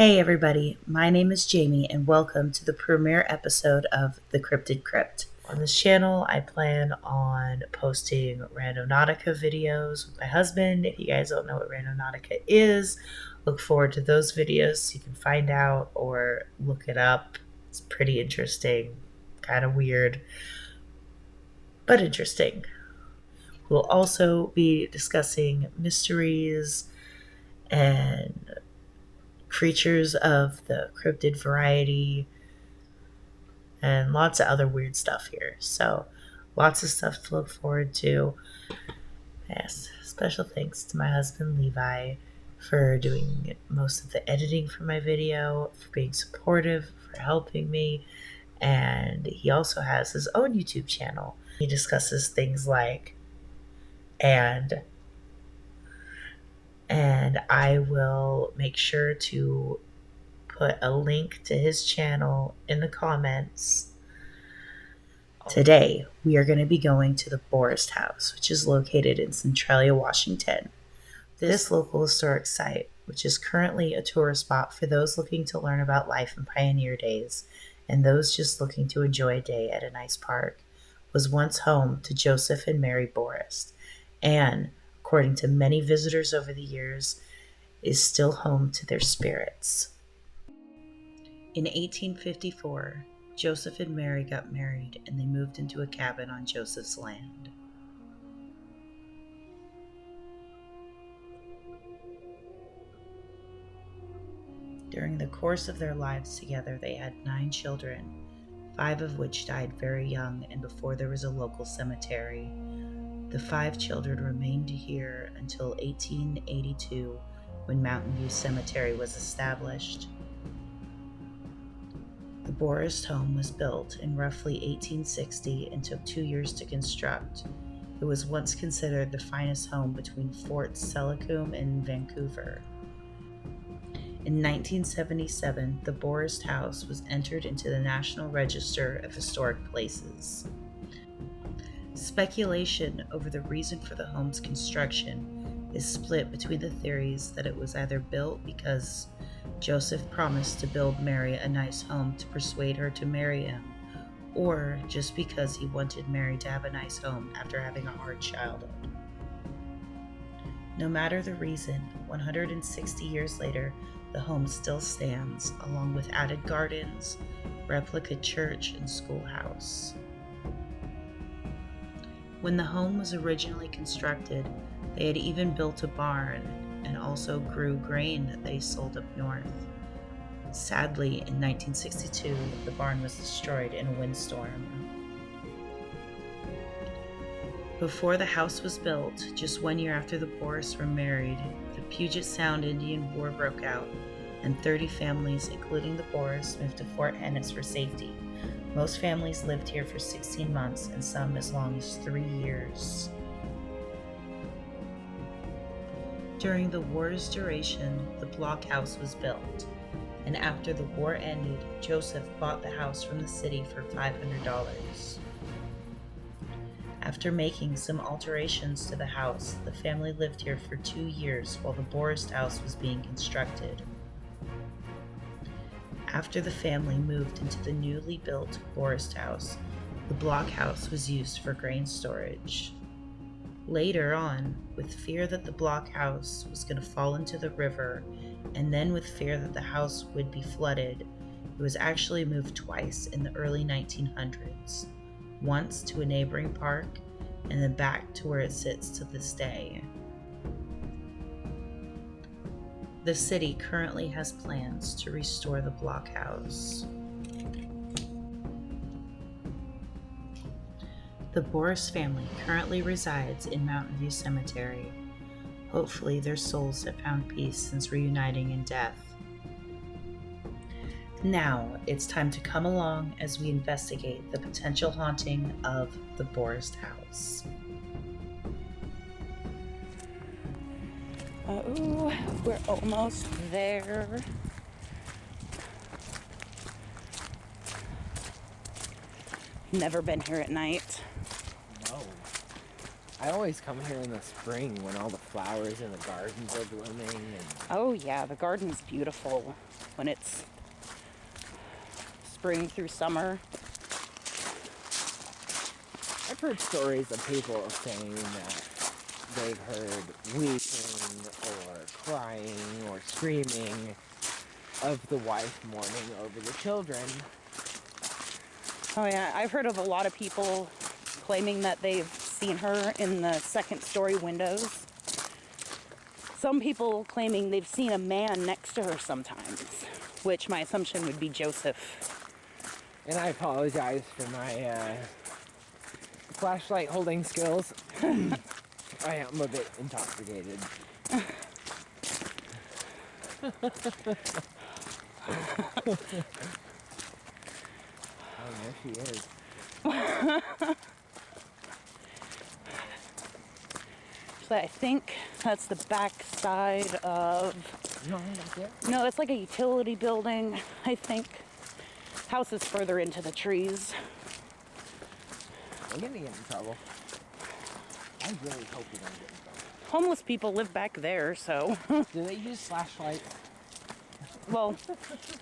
Hey everybody, my name is Jamie and welcome to the premiere episode of the Cryptid Crypt. On this channel, I plan on posting Randonautica videos with my husband. If you guys don't know what Randonautica is, look forward to those videos so you can find out or look it up. It's pretty interesting, kind of weird, but interesting. We'll also be discussing mysteries and creatures of the cryptid variety and lots of other weird stuff here. So lots of stuff to look forward to. Yes, special thanks to my husband Levi for doing most of the editing for my video, for being supportive, for helping me. And he also has his own YouTube channel. He discusses things like and I will make sure to put a link to his channel in the comments. Today, we are going to be going to the Borst House, which is located in Centralia, Washington. This local historic site, which is currently a tourist spot for those looking to learn about life in pioneer days and those just looking to enjoy a day at a nice park, was once home to Joseph and Mary Borst, and, according to many visitors over the years, is still home to their spirits. In 1854, Joseph and Mary got married and they moved into a cabin on Joseph's land. During the course of their lives together, they had 9 children, 5 of which died very young and before there was a local cemetery. The 5 children remained here until 1882, when Mountain View Cemetery was established. The Borst home was built in roughly 1860 and took 2 years to construct. It was once considered the finest home between Forts Sellacoom and Vancouver. In 1977, the Borst House was entered into the National Register of Historic Places. Speculation over the reason for the home's construction is split between the theories that it was either built because Joseph promised to build Mary a nice home to persuade her to marry him, or just because he wanted Mary to have a nice home after having a hard childhood. No matter the reason, 160 years later, the home still stands, along with added gardens, replica church, and schoolhouse. When the home was originally constructed, they had even built a barn and also grew grain that they sold up north. Sadly, in 1962, the barn was destroyed in a windstorm. Before the house was built, just 1 year after the Borsts were married, the Puget Sound Indian War broke out, and 30 families, including the Borsts, moved to Fort Ennis for safety. Most families lived here for 16 months, and some as long as 3 years. During the war's duration, the blockhouse was built, and after the war ended, Joseph bought the house from the city for $500. After making some alterations to the house, the family lived here for 2 years while the Borst House was being constructed. After the family moved into the newly built Borst House, the blockhouse was used for grain storage. Later on, with fear that the blockhouse was going to fall into the river, and then with fear that the house would be flooded, it was actually moved twice in the early 1900s, once to a neighboring park, and then back to where it sits to this day. The city currently has plans to restore the blockhouse. The Borst family currently resides in Mountain View Cemetery. Hopefully their souls have found peace since reuniting in death. Now it's time to come along as we investigate the potential haunting of the Borst House. Oh, we're almost there. Never been here at night. No. I always come here in the spring when all the flowers in the gardens are blooming. And Oh yeah, the garden's beautiful when it's spring through summer. I've heard stories of people saying that they've heard weeping or crying or screaming of the wife mourning over the children. Oh yeah, I've heard of a lot of people claiming that they've seen her in the second story windows. Some people claiming they've seen a man next to her sometimes, which my assumption would be Joseph. And I apologize for my flashlight holding skills. I am a bit intoxicated. Oh, there she is. So I think that's the back side of... No, that's it? No, that's like a utility building, I think. House is further into the trees. We're gonna get in trouble. I really hope we don't get in trouble. Homeless people live back there, so... Do they use flashlights? Well,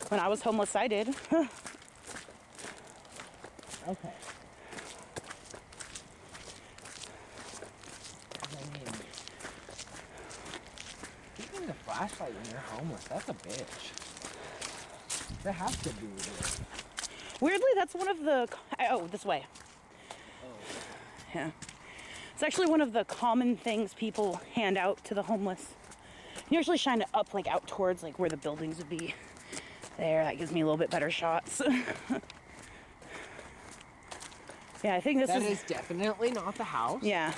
when I was homeless, I did. Okay. I mean, using the flashlight when you're homeless, that's a bitch. That has to be weird. Weirdly, that's one of the... Oh, this way. Oh. Yeah. It's actually one of the common things people hand out to the homeless. You usually shine it up, like, out towards, like, where the buildings would be. There, that gives me a little bit better shots. Yeah, I think That is definitely not the house. Yeah.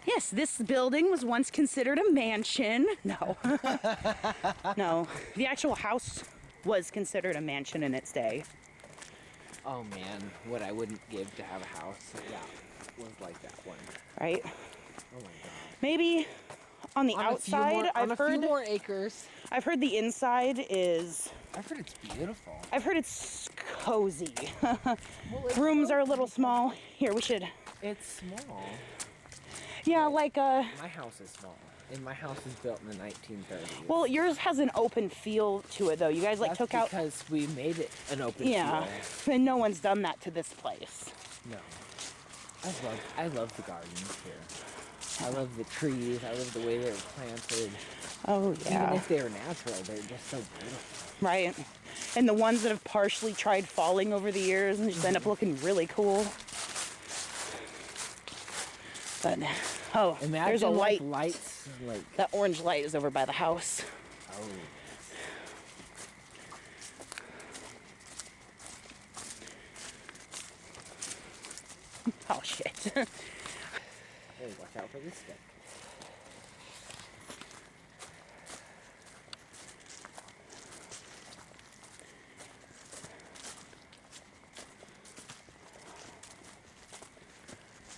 Yes, this building was once considered a mansion. No. No. The actual house was considered a mansion in its day. Oh man, what I wouldn't give to have a house that was like that one. Right? Oh my god. Maybe on the outside, on a few more acres. I've heard the inside is... I've heard it's beautiful. I've heard it's cozy. Well, Rooms are a little small. Here, we should... It's small. Yeah, like My house is small. And my house was built in the 1930s. Well, yours has an open feel to it, though. You guys, like, That's took out... because we made it an open Yeah. field. And no one's done that to this place. No. I love the gardens here. I love the trees. I love the way they're planted. Oh, yeah. Even if they're natural, they're just so beautiful. Right. And the ones that have partially tried falling over the years and just end up looking really cool. But, oh, Imagine there's a light. lights, like... That orange light is over by the house. Oh. Oh, shit. Hey, watch out for this stick.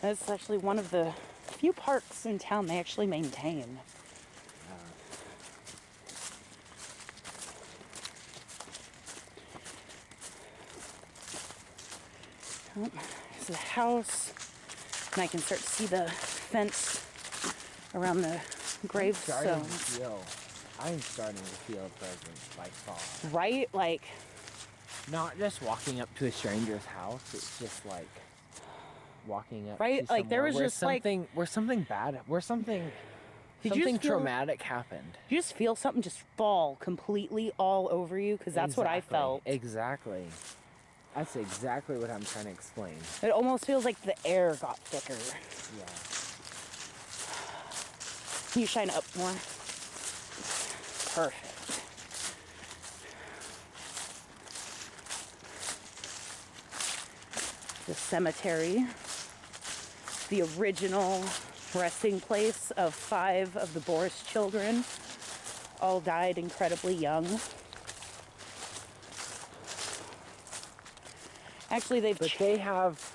That's actually one of the few parks in town they actually maintain. Oh, there's the house, and I can start to see the fence around the gravestones. I'm starting to feel a presence by far. Right? Like, Not just walking up to a stranger's house, it's just like walking up Right? to Like, there somewhere was where just, like- something where something bad where something Did you something just feel- traumatic happened. you just feel something just fall completely all over you, because that's what I felt. Exactly. That's exactly what I'm trying to explain. It almost feels like the air got thicker. Yeah. Can you shine up more? Perfect. The cemetery. The original resting place of 5 of the Borst children. All died incredibly young. Actually, They have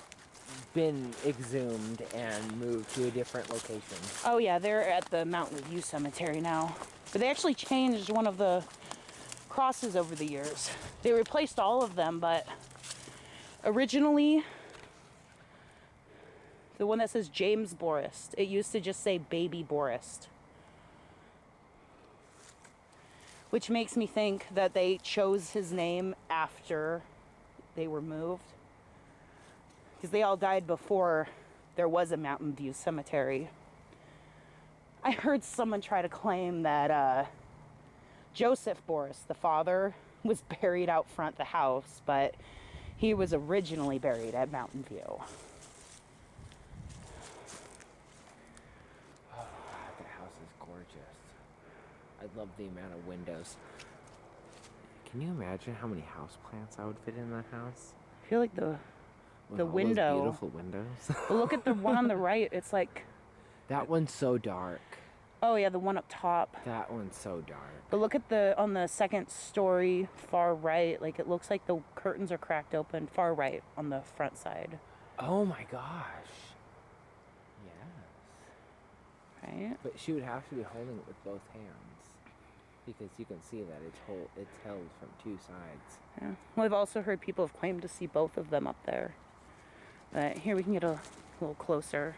been exhumed and moved to a different location. Oh yeah, they're at the Mountain View Cemetery now. But they actually changed one of the crosses over the years. They replaced all of them, but originally The one that says James Borst. It used to just say Baby Borst. Which makes me think that they chose his name after they were moved. Because they all died before there was a Mountain View cemetery. I heard someone try to claim that Joseph Borst, the father, was buried out front the house, but he was originally buried at Mountain View. Oh, that house is gorgeous. I love the amount of windows. Can you imagine how many houseplants I would fit in that house? I feel like the window. Those beautiful windows. But look at the one on the right. It's like... That one's so dark. Oh yeah, the one up top. That one's so dark. But look at on the second story, far right. Like, it looks like the curtains are cracked open. Far right on the front side. Oh my gosh. Yes. Right? But she would have to be holding it with both hands. Because you can see that it's held from two sides. Yeah. Well, I've also heard people have claimed to see both of them up there. But here we can get a little closer.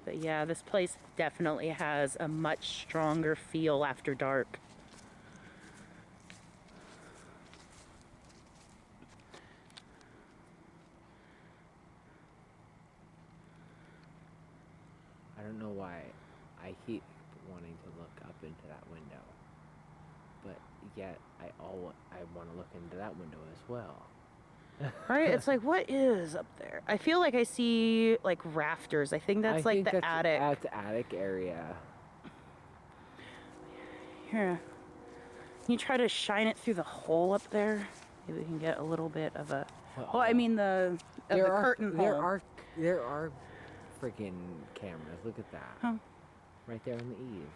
But yeah, this place definitely has a much stronger feel after dark. I don't know why I keep wanting to look up into that window. But yet I want to look into that window as well. Right? It's like, what is up there? I feel like I see like rafters. I think that's like the attic. That's the attic area. Here. Can you try to shine it through the hole up there? Maybe we can get a little bit of a... Well, I mean the curtain hole. There are freaking cameras. Look at that. Oh. Right there on the eave.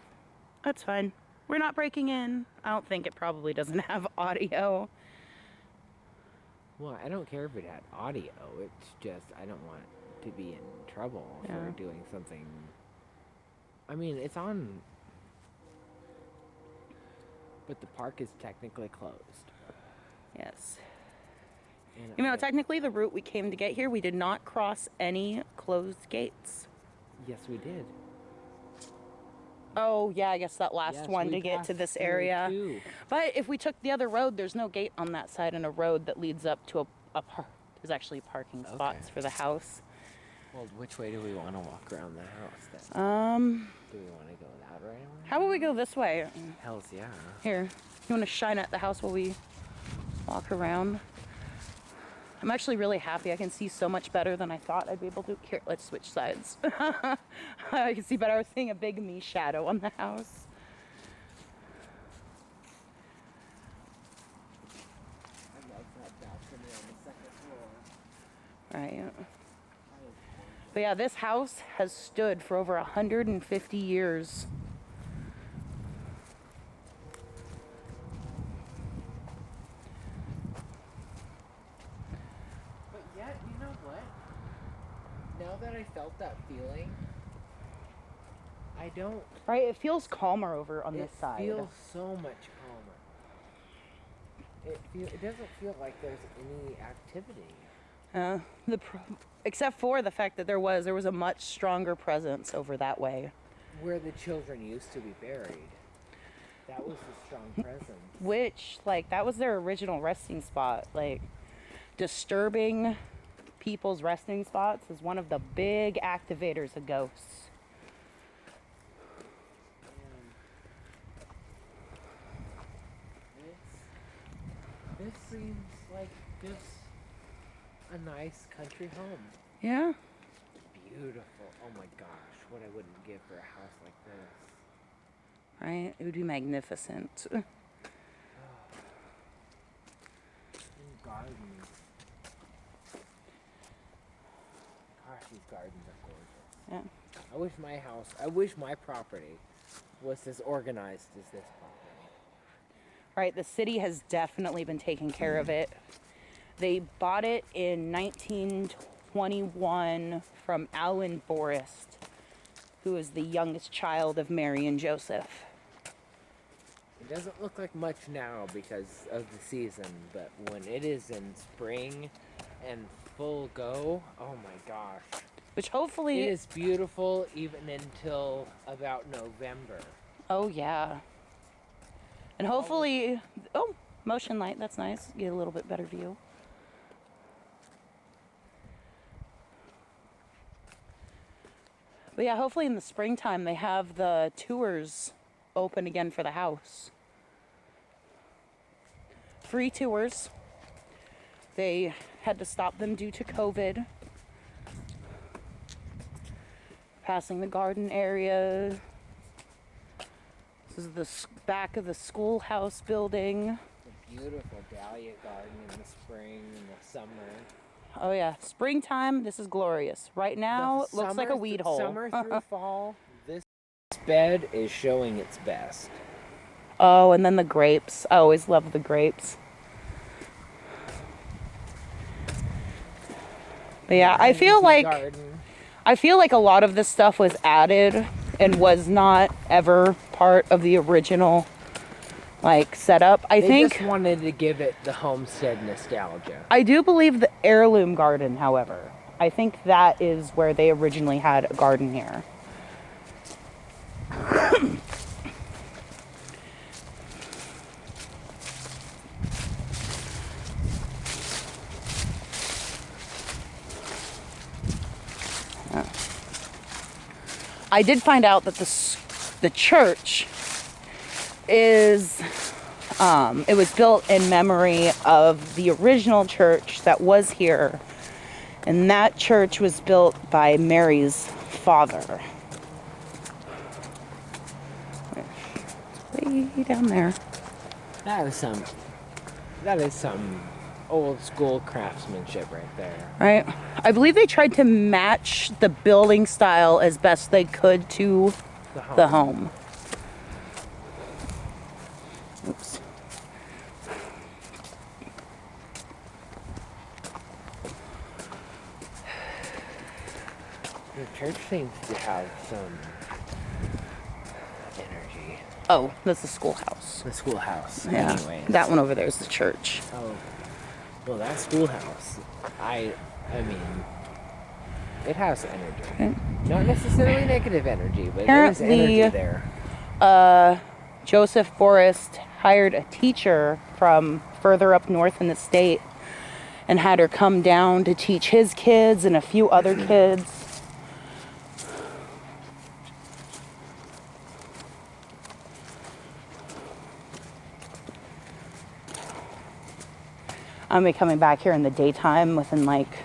That's fine. We're not breaking in. I don't think it probably doesn't have audio. Well, I don't care if it had audio. It's just I don't want to be in trouble for doing something. I mean, it's on... But the park is technically closed. Yes. And You know, technically the route we came to get here, we did not cross any closed gates. Yes, we did. Oh, yeah, I guess that last one to get to this area. Too. But if we took the other road, there's no gate on that side and a road that leads up to a park. There's actually parking spots for the house. Well, which way do we want to walk around the house then? Do we want to go that way? How about we go this way? Hells yeah. Here, you want to shine at the house while we walk around? I'm actually really happy. I can see so much better than I thought I'd be able to. Here, let's switch sides. I can see better. I was seeing a big me shadow on the house. I love that balcony on the second floor. Right. But yeah, this house has stood for over 150 years. But yet, you know what? Now that I felt that feeling, I don't... Right, it feels calmer over on this side. It feels so much calmer. It doesn't feel like there's any activity. Except for the fact that there was a much stronger presence over that way. Where the children used to be buried. That was a strong presence. Which, like, that was their original resting spot. Like, disturbing people's resting spots is one of the big activators of ghosts. This seems like just a nice country home. Yeah. Beautiful. Oh my gosh, what I wouldn't give for a house like this. Right? It would be magnificent. And gardens. Gosh, these gardens are gorgeous. Yeah. I wish my property was as organized as this property. Right, the city has definitely been taking care of it. They bought it in 1921 from Alan Borst, who is the youngest child of Mary and Joseph. In It doesn't look like much now because of the season, but when it is in spring and full go, oh my gosh. Which hopefully... It is beautiful even until about November. Oh, yeah. And hopefully... Oh, motion light. That's nice. Get a little bit better view. But yeah, hopefully in the springtime they have the tours open again for the house. Free tours. They had to stop them due to COVID. Passing the garden area. This is the back of the schoolhouse building. The beautiful dahlia garden in the spring and the summer. Oh yeah, springtime, this is glorious. Right now, it looks like a weed hole. Summer through fall, this bed is showing its best. Oh, and then the grapes. I always love the grapes. But yeah, I feel like a lot of this stuff was added and was not ever part of the original like setup. They just wanted to give it the homestead nostalgia. I do believe the heirloom garden, however. I think that is where they originally had a garden here. I did find out that the church is, it was built in memory of the original church that was here. And that church was built by Mary's father. It's way down there. That is some old school craftsmanship right there. Right? I believe they tried to match the building style as best they could to the home. Oops. The church seems to have some energy. Oh, that's the schoolhouse. The schoolhouse. Yeah. Anyways. That one over there is the church. Oh. Well, that schoolhouse, I mean, it has energy. Okay. Not necessarily negative energy, but Apparently, there is energy there. Joseph Borst hired a teacher from further up north in the state and had her come down to teach his kids and a few other kids. I'm gonna be coming back here in the daytime within like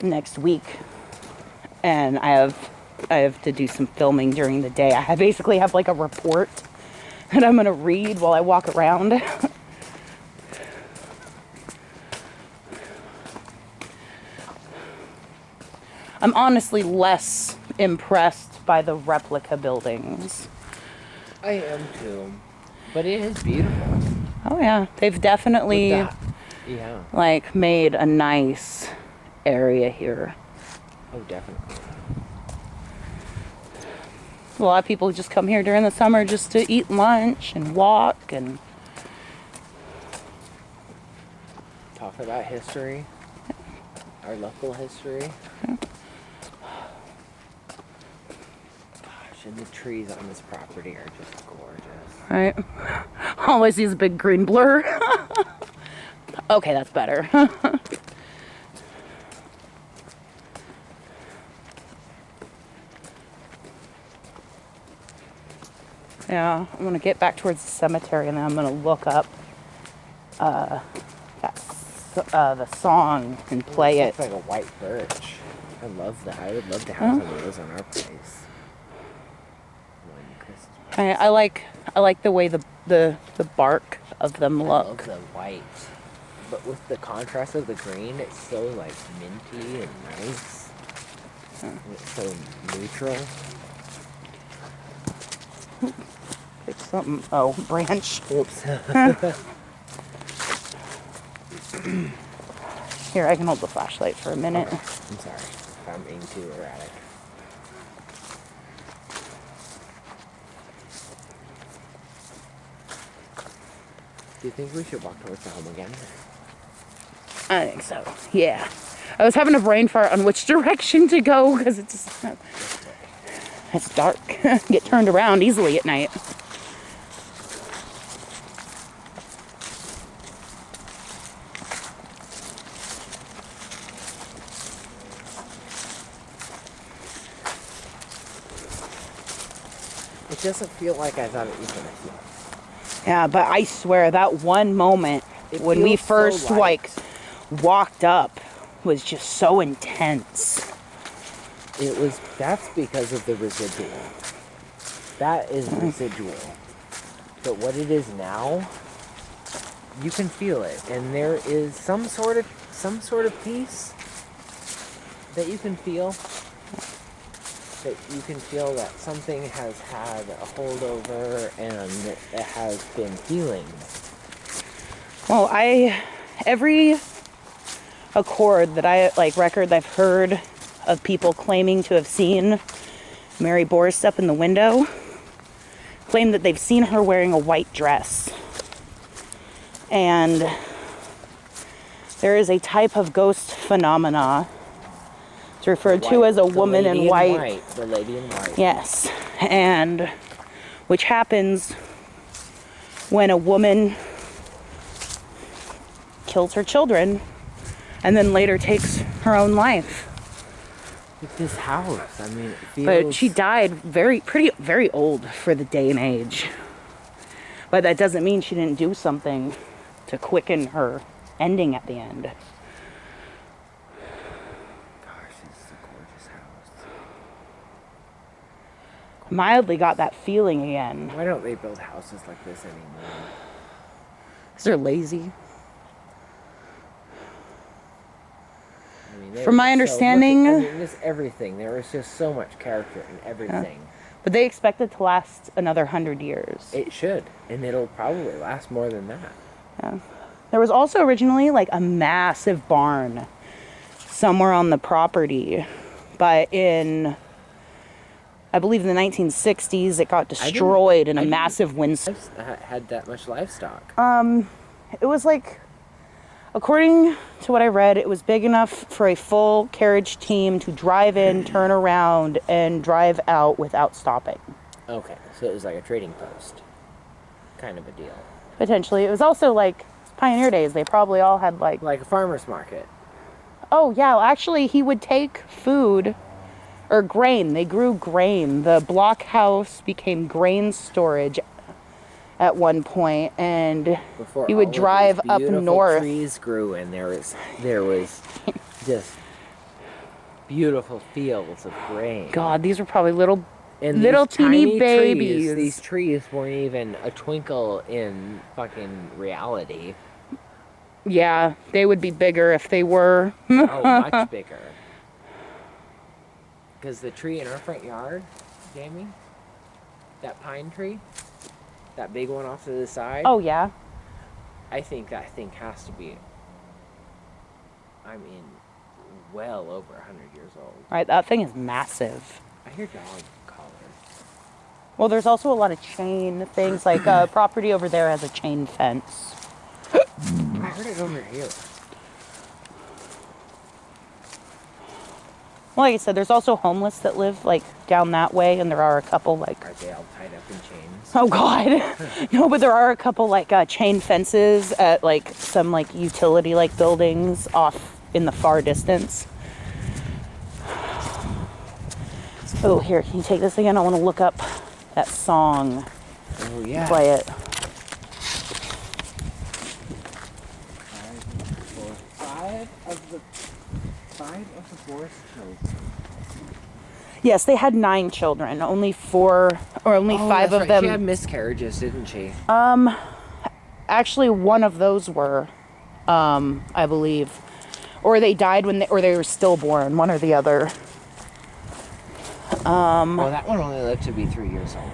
next week, and I have to do some filming during the day. I basically have like a report that I'm gonna read while I walk around. I'm honestly less impressed by the replica buildings. I am too, but it is beautiful. Oh yeah, they've definitely like made a nice area here. Oh, definitely. A lot of people just come here during the summer just to eat lunch and walk and talk about history, our local history. Gosh, and the trees on this property are just gorgeous. right. All I see is a big green blur. Okay, that's better. Yeah, I'm gonna get back towards the cemetery and then I'm gonna look up the song and play it. It's like a white birch. I would love to have some of those on our place. I like the way the bark of them look. I love the white, but with the contrast of the green, it's so like minty and nice. It's so neutral. Pick something. Oh, branch. Oops. Here, I can hold the flashlight for a minute. Okay. I'm sorry if I'm being too erratic. Do you think we should walk towards the home again? I think so. Yeah. I was having a brain fart on which direction to go because it's dark. Get turned around easily at night. It doesn't feel like I thought it was gonna feel. Yeah, but I swear that one moment when we first walked up was just so intense. That's because of the residual. That is residual. But what it is now, you can feel it. And there is some sort of peace that you can feel. That you can feel that something has had a holdover and it has been healing. Well, every record that I've heard of people claiming to have seen Mary Borst up in the window, claim that they've seen her wearing a white dress. And there is a type of ghost phenomena. It's referred to as a woman in white. The lady in white. Yes. And which happens when a woman kills her children and then later takes her own life. With this house, I mean, it feels... But she died very old for the day and age. But that doesn't mean she didn't do something to quicken her ending at the end. Gosh, this is a gorgeous house. Mildly got that feeling again. Why don't they build houses like this anymore? Because they're lazy. I mean, From my understanding... just everything. There is just so much character in everything. But they expect it to last another 100 years. It should. And it'll probably last more than that. Yeah. There was also originally like a massive barn somewhere on the property. But in, I believe in the 1960s, it got destroyed in a massive windstorm. Had that much livestock. It was like, according to what I read, it was big enough for a full carriage team to drive in, turn around, and drive out without stopping. Okay, so it was like a trading post. Kind of a deal. Potentially. It was also like pioneer days. They probably all had like a farmer's market. Oh, yeah. Actually, he would take food or grain. They grew grain. The block house became grain storage at one point, and Before he would drive up north. Trees grew, and there was just beautiful fields of grain. God, these were probably little And teeny babies. These trees weren't even a twinkle in fucking reality. Yeah, they would be bigger if they were. Oh, much bigger. Because the tree in our front yard, Jamie, that pine tree, that big one off to the side. Oh, yeah. I think that thing has to be, I mean, well over 100 years old. Right, that thing is massive. I hear dog collars. Well, there's also a lot of chain things. Like, property over there has a chain fence. I heard it over here. Well, like I said, there's also homeless that live, like, down that way, and there are a couple, like... Are they all tied up in chains? Oh, God. No, but there are a couple, like, chain fences at, like, some, like, utility, like, buildings off in the far distance. Oh, here, can you take this again? I want to look up that song. Oh, yeah. Play it. Five of the Borst children. Yes, they had 9 children. Only 4, or only 5 of right. them. She had miscarriages, didn't she? Actually, one of those were, I believe. Or they died or they were stillborn, one or the other. Well, that one only lived to be 3 years old.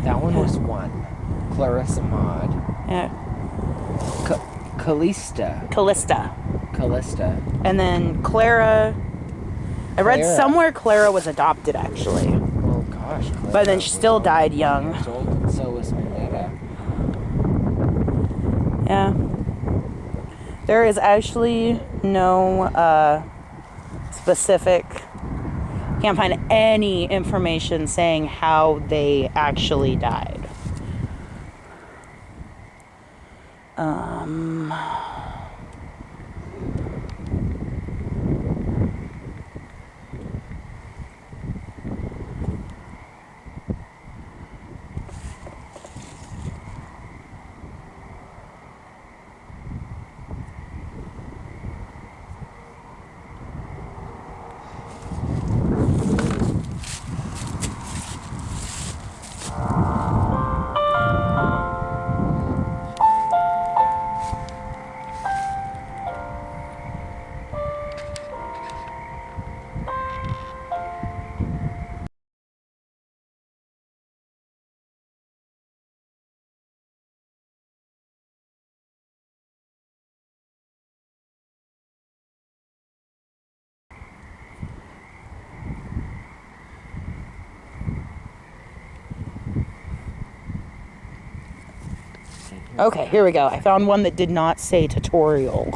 That one was 1. Clarissa Maud. Yeah. Callista. And then Clara. I read somewhere Clara was adopted, actually. Oh, gosh. Clara But then she still died young. Years old, and so was Melita. Yeah. There is actually no specific, can't find any information saying how they actually died. Okay, here we go. I found one that did not say tutorial.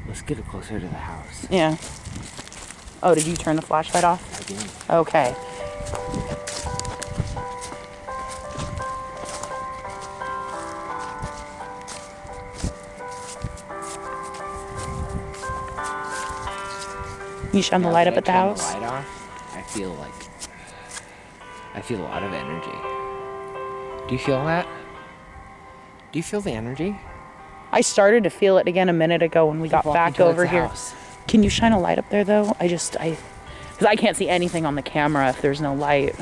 Let's get it closer to the house. Yeah. Oh, did you turn the flashlight off? I did. Okay. You shine the light up at the house? Turn the light off, I feel a lot of energy. Do you feel that? Do you feel the energy? I started to feel it again a minute ago when we got back over here. House. Can you shine a light up there though? Because I can't see anything on the camera if there's no light.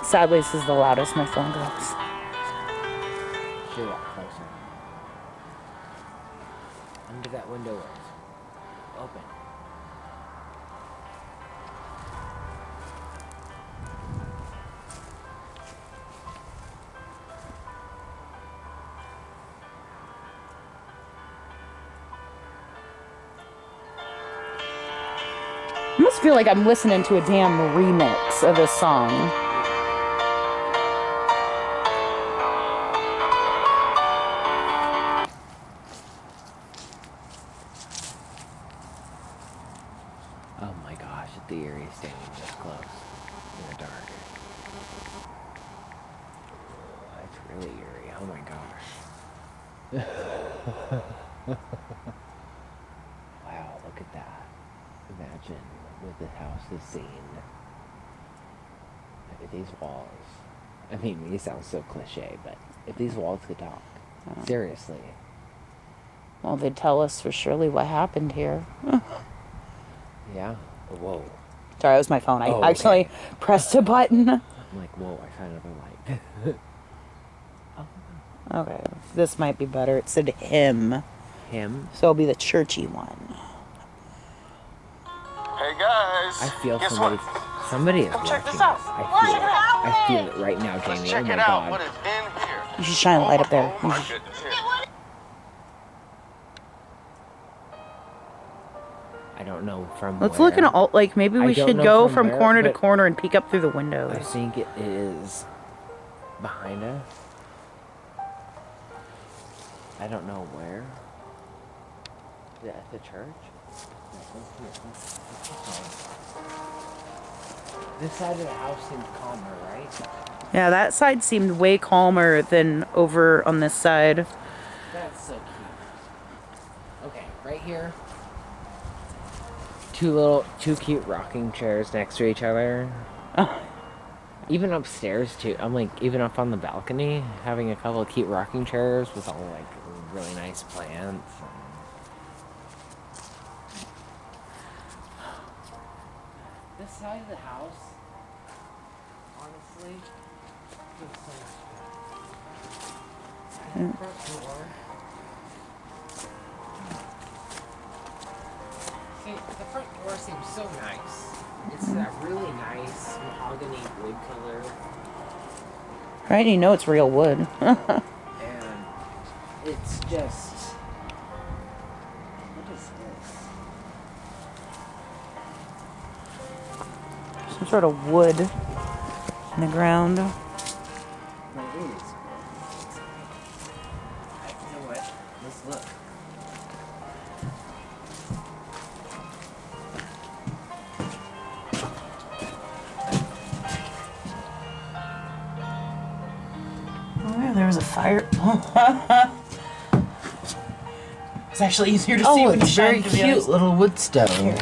Sadly, this is the loudest my phone goes. Should get closer. Under that window is open. I almost feel like I'm listening to a damn remix of this song. Oh my gosh, the Erie is standing this close in the dark. It's really eerie. Oh my gosh. Wow, look at that. Imagine what this house has seen. If these walls, I mean, these sound so cliche, but if these walls could talk, seriously. Well, they'd tell us for surely what happened here. Yeah. Whoa. Sorry, that was my phone. I Oh, actually pressed a button. I'm like, whoa, I found another light. Okay, this might be better. It said him. Him? So it'll be the churchy one. Hey guys! I feel Guess somebody is Come check watching this out. us. I feel it right now, Jamie. Let's check Oh my it out. god. What is in here? You should shine a light up there. Oh my goodness. I don't know from Let's where. look in all, like maybe I we don't should know go from from where, corner to but corner and peek up through the windows. I think it is behind us. I don't know where. Is it at the church? This side of the house seems calmer, right? Yeah, that side seemed way calmer than over on this side. That's so cute. Okay, right here. Two cute rocking chairs next to each other. Even upstairs too. I'm like, even up on the balcony, having a couple of cute rocking chairs with all like really nice plants. This side of the house, honestly, feels so much better. Front door. See, the front door seems so nice. It's that really nice mahogany wood color. Right, you know it's real wood. And it's just Some sort of wood in the ground. There is. You know what? Let's look. Oh yeah, there was a fire. It's actually easier to see Oh, with the it's very sun, to be cute honest. little wood stove. Here,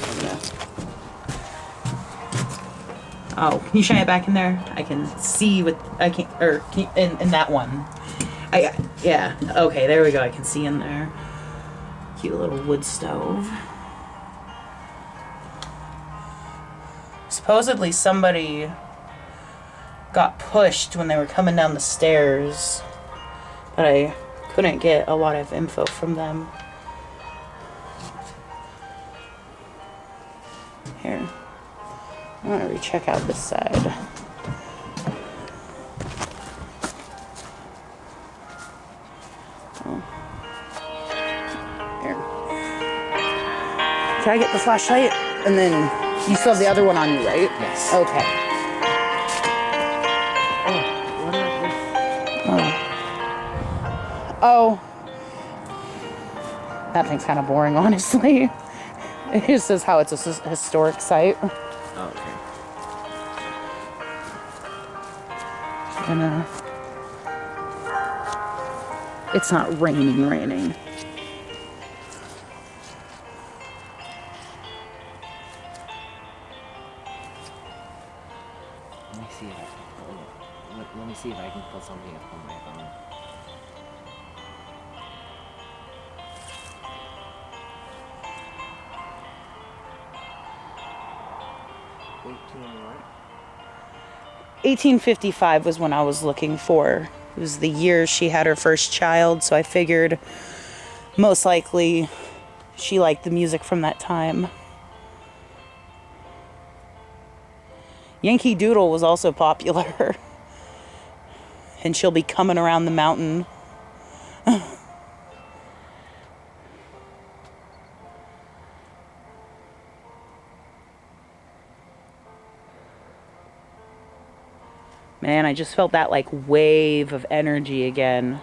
oh, can you shine it back in there? I can see with I can't or can you, in that one. Yeah. Okay, there we go. I can see in there. Cute little wood stove. Supposedly somebody got pushed when they were coming down the stairs, but I couldn't get a lot of info from them. Here. I want to recheck out this side. Oh. Here. Can I get the flashlight? And then you still have the other one on you, right? Yes. Okay. Oh. That thing's kind of boring, honestly. It just says how it's a historic site. Oh, okay. And it's not raining. Let me see if I can let me see if I can pull something up on my phone. What? 1855 was when I was looking for. It was the year she had her first child, so I figured most likely she liked the music from that time. Yankee Doodle was also popular. And she'll be coming around the mountain. Man, I just felt that like wave of energy again.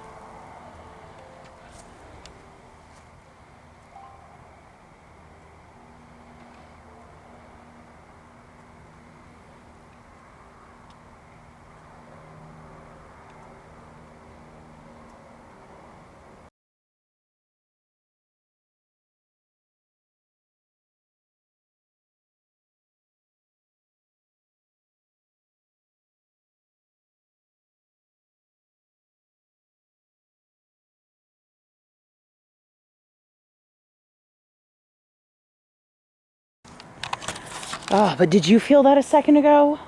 Oh, but did you feel that a second ago?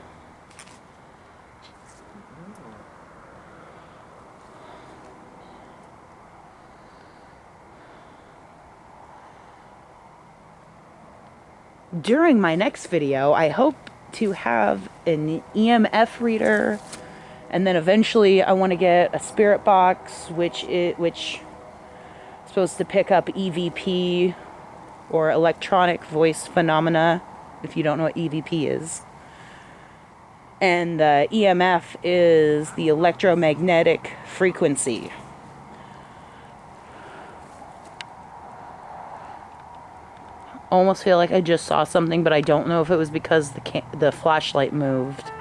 During my next video, I hope to have an EMF reader, and then eventually I want to get a spirit box, which is supposed to pick up EVP, or electronic voice phenomena, if you don't know what EVP is. And the EMF is the electromagnetic frequency. Almost feel like I just saw something, but I don't know if it was because the flashlight moved.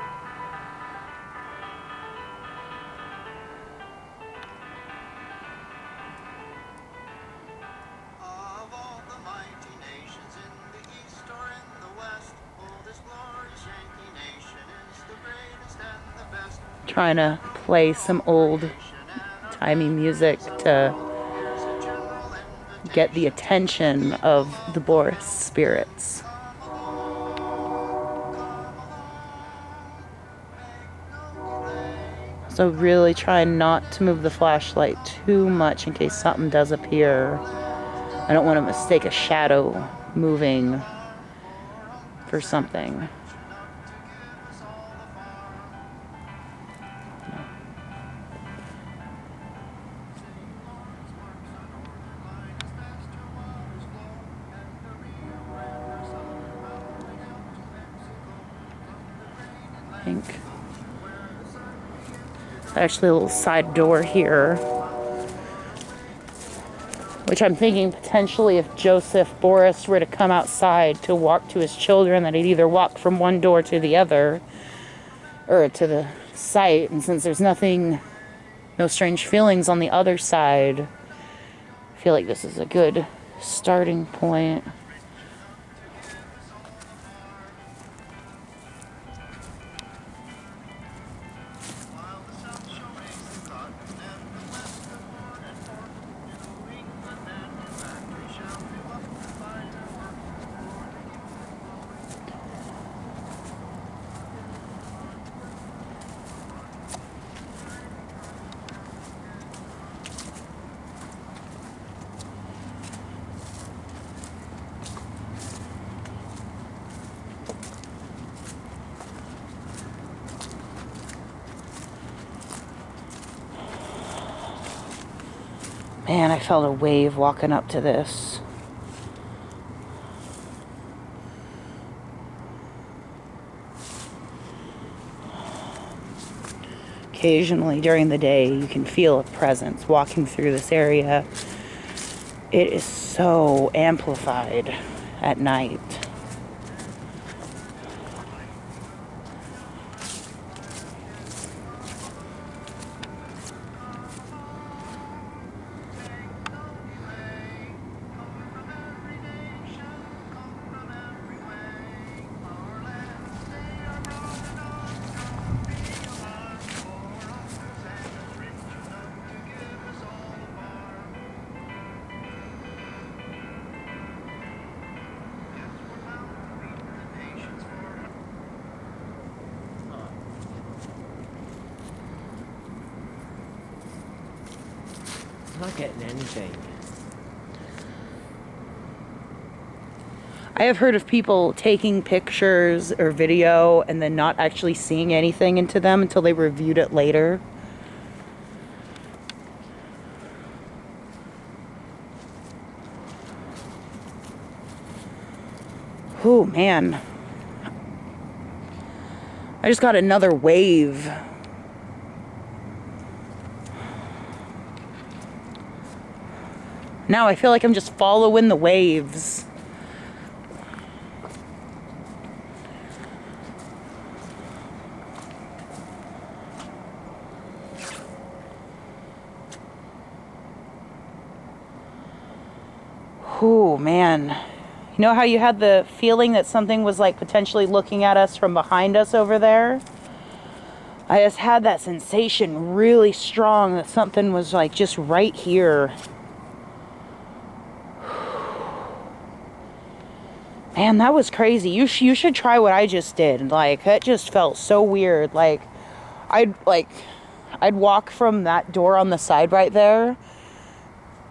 Of all the mighty nations in the east or in the west, oh, this glorious Yankee nation is the greatest and the best. Trying to play some old timey music to get the attention of the Borst spirits. So really try not to move the flashlight too much in case something does appear. I don't want to mistake a shadow moving for something. think. Actually, a little side door here. Which I'm thinking potentially if Joseph Borst were to come outside to walk to his children, that he'd either walk from one door to the other, or to the site. And since there's nothing, no strange feelings on the other side, I feel like this is a good starting point. Man, I felt a wave walking up to this. Occasionally during the day, you can feel a presence walking through this area. It is so amplified at night. I'm not getting anything. I have heard of people taking pictures or video and then not actually seeing anything into them until they reviewed it later. Oh man. I just got another wave. Now I feel like I'm just following the waves. Oh man. You know how you had the feeling that something was like potentially looking at us from behind us over there? I just had that sensation really strong that something was like just right here. Man, that was crazy. You should try what I just did. Like, that just felt so weird. Like, I'd walk from that door on the side right there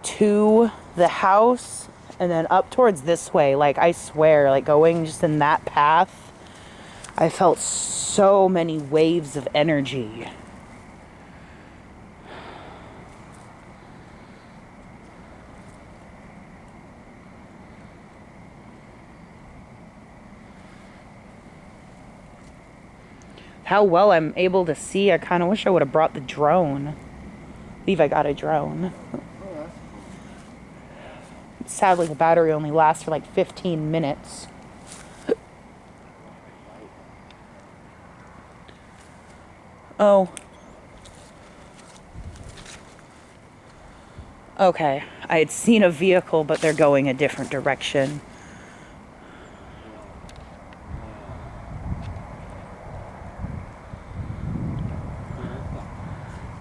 to the house and then up towards this way. Like, I swear, like going just in that path, I felt so many waves of energy. How well I'm able to see, I kind of wish I would have brought the drone. I got a drone. Sadly, the battery only lasts for like 15 minutes. Oh. Okay. I had seen a vehicle, but they're going a different direction.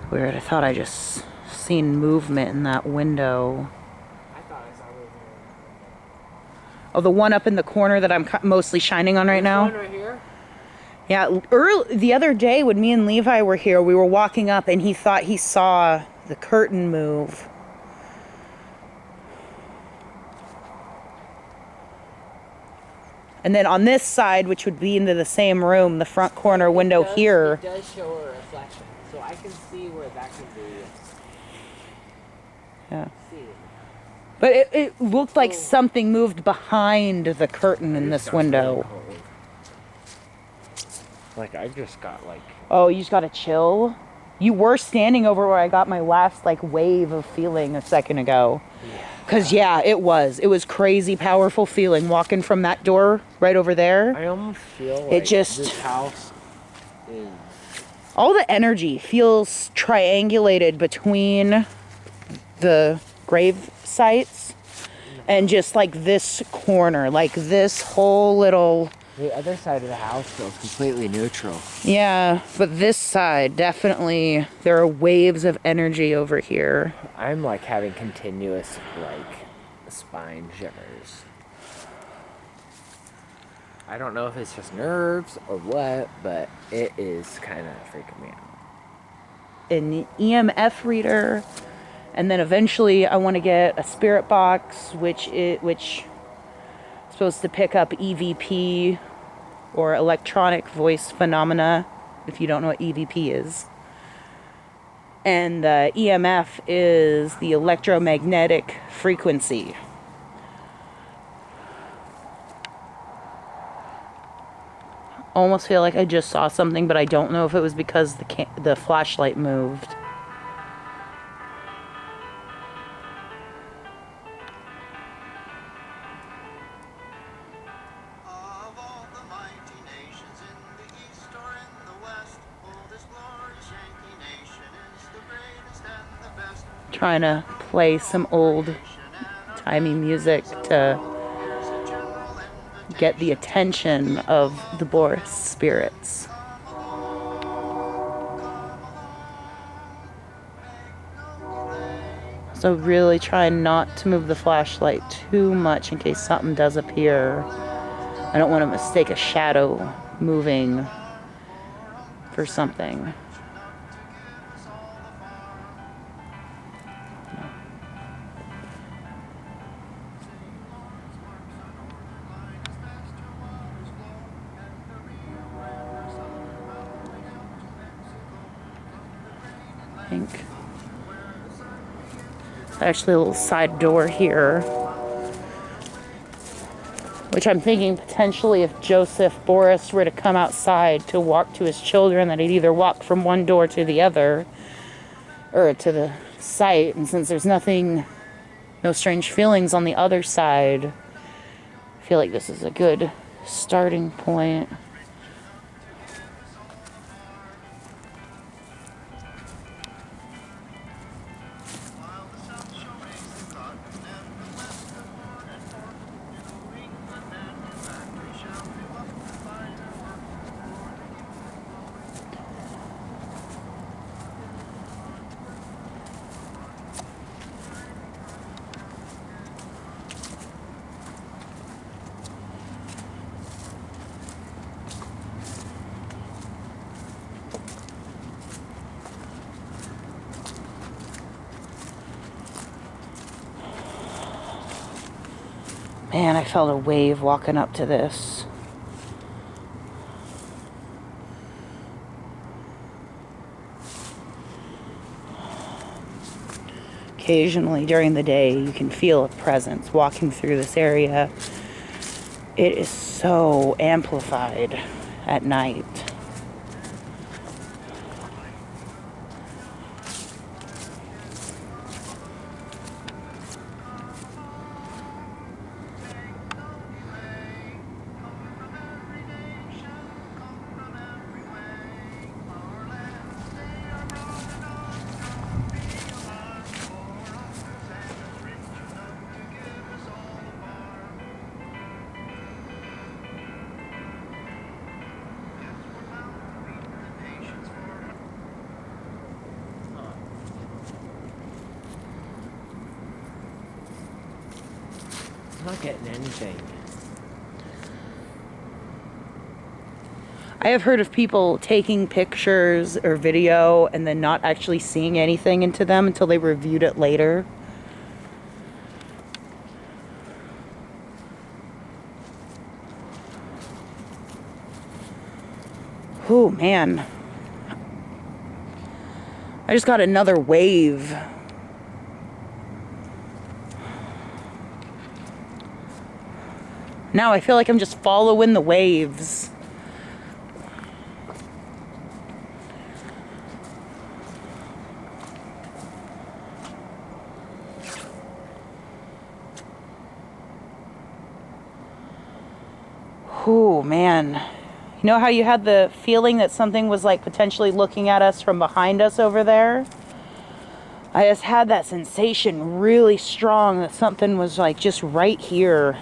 Weird. I thought I just seen movement in that window. I thought I saw movement. Oh, the one up in the corner that I'm mostly shining on right now? One right here? Yeah, the other day when me and Levi were here, we were walking up and he thought he saw the curtain move. And then on this side, which would be into the same room, the front corner window here. It does show a reflection, so I can see where that could be. Yeah. But it looked like something moved behind the curtain in this window. Like, I just got, like... Oh, you just got to chill? You were standing over where I got my last, like, wave of feeling a second ago. Yeah. Because, yeah, it was. It was crazy powerful feeling walking from that door right over there. I almost feel like It just... this house is... All the energy feels triangulated between the grave sites and just, like, this corner. Like, this whole little... The other side of the house feels completely neutral. Yeah, but this side, definitely, there are waves of energy over here. I'm, like, having continuous, like, spine shivers. I don't know if it's just nerves or what, but it is kind of freaking me out. An EMF reader, and then eventually I want to get a spirit box, which is supposed to pick up EVP, or electronic voice phenomena, if you don't know what EVP is. And the EMF is the electromagnetic frequency. Almost feel like I just saw something, but I don't know if it was because the flashlight moved. Of all the mighty nations in the east or in the west, oldest glorious Yankee nation is the greatest and the best. Trying to play some old timey music to get the attention of the Borst spirits. So really trying not to move the flashlight too much in case something does appear. I don't want to mistake a shadow moving for something. I think. Actually, a little side door here. Which I'm thinking potentially if Joseph Borst were to come outside to walk to his children, that he'd either walk from one door to the other, or to the site. And since there's nothing, no strange feelings on the other side, I feel like this is a good starting point. Man, I felt a wave walking up to this. Occasionally during the day, you can feel a presence walking through this area. It is so amplified at night. I'm not getting anything. I have heard of people taking pictures or video and then not actually seeing anything into them until they reviewed it later. Oh man. I just got another wave. Now I feel like I'm just following the waves. man. You know how you had the feeling that something was like potentially looking at us from behind us over there? I just had that sensation really strong that something was like just right here.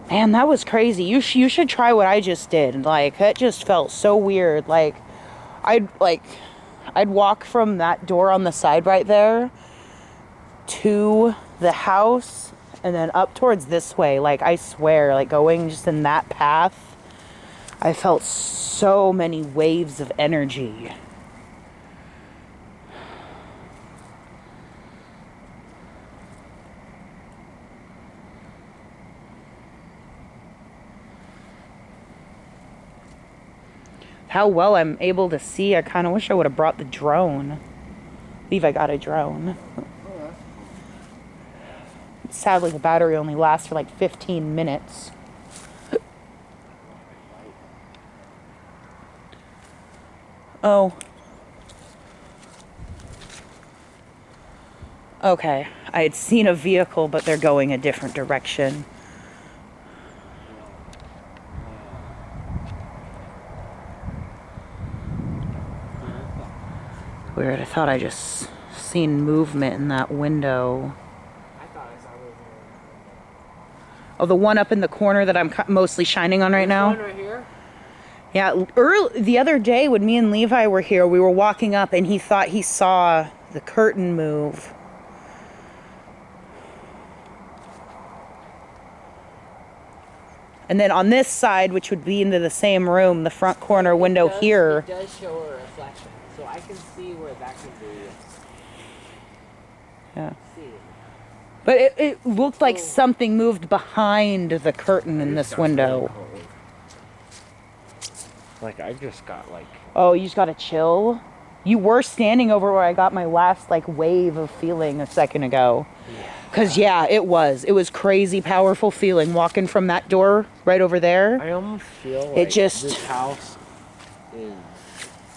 Man, that was crazy. You should try what I just did. Like, that just felt so weird. Like, I'd walk from that door on the side right there to the house and then up towards this way. Like, I swear, like going just in that path, I felt so many waves of energy. How well I'm able to see, I kind of wish I would have brought the drone. I believe I got a drone. Sadly, the battery only lasts for like 15 minutes. Oh. Okay. I had seen a vehicle, but they're going a different direction. Weird. I thought I just seen movement in that window. I thought I saw movement. Oh, the one up in the corner that I'm mostly shining on right now? This one right here? Yeah, the other day when me and Levi were here, we were walking up and he thought he saw the curtain move. And then on this side, which would be into the same room, the front corner window here. It does show a reflection, so I can see where that could be. Yeah. But it looked like something moved behind the curtain in this window. Like, I just got like... Oh, you just got a chill? You were standing over where I got my last like wave of feeling a second ago. Yeah. Cause yeah, it was crazy powerful feeling walking from that door right over there. I almost feel like it just, this house is...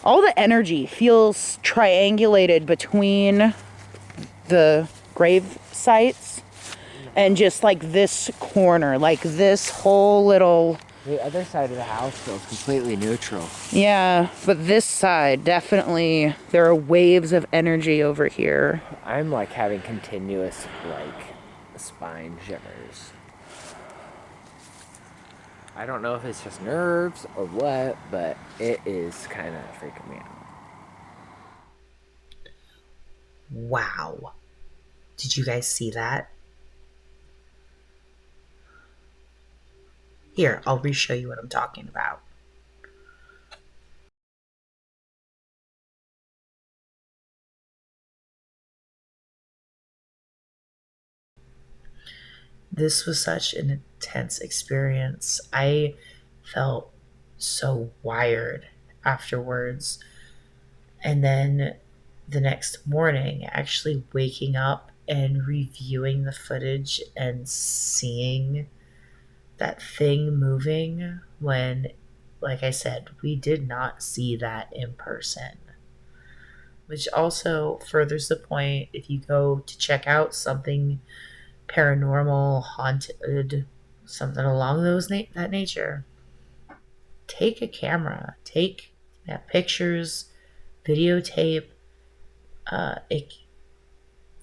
all the energy feels triangulated between the grave sites and just like this corner, like this whole little... The other side of the house feels completely neutral. Yeah, but this side, definitely, there are waves of energy over here. I'm like having continuous, like, spine shivers. I don't know if it's just nerves or what, but it is kind of freaking me out. Wow. Did you guys see that? Here, I'll re-show you what I'm talking about. This was such an intense experience. I felt so wired afterwards. And then the next morning, actually waking up and reviewing the footage and seeing that thing moving when, like I said, we did not see that in person. Which also furthers the point, if you go to check out something paranormal, haunted, something along that nature, take a camera, take pictures, videotape.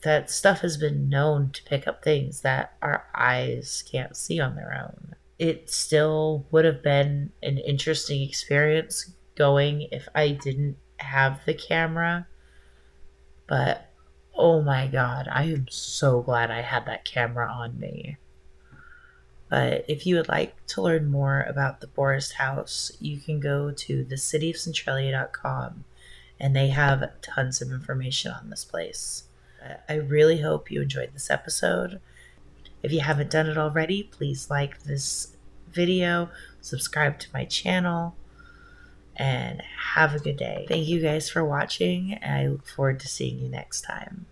That stuff has been known to pick up things that our eyes can't see on their own. It still would have been an interesting experience going if I didn't have the camera, but oh my god, I am so glad I had that camera on me. But if you would like to learn more about the Borst House, you can go to thecityofcentralia.com and they have tons of information on this place. I really hope you enjoyed this episode. If you haven't done it already, please like this video, subscribe to my channel, and have a good day. Thank you guys for watching, and I look forward to seeing you next time.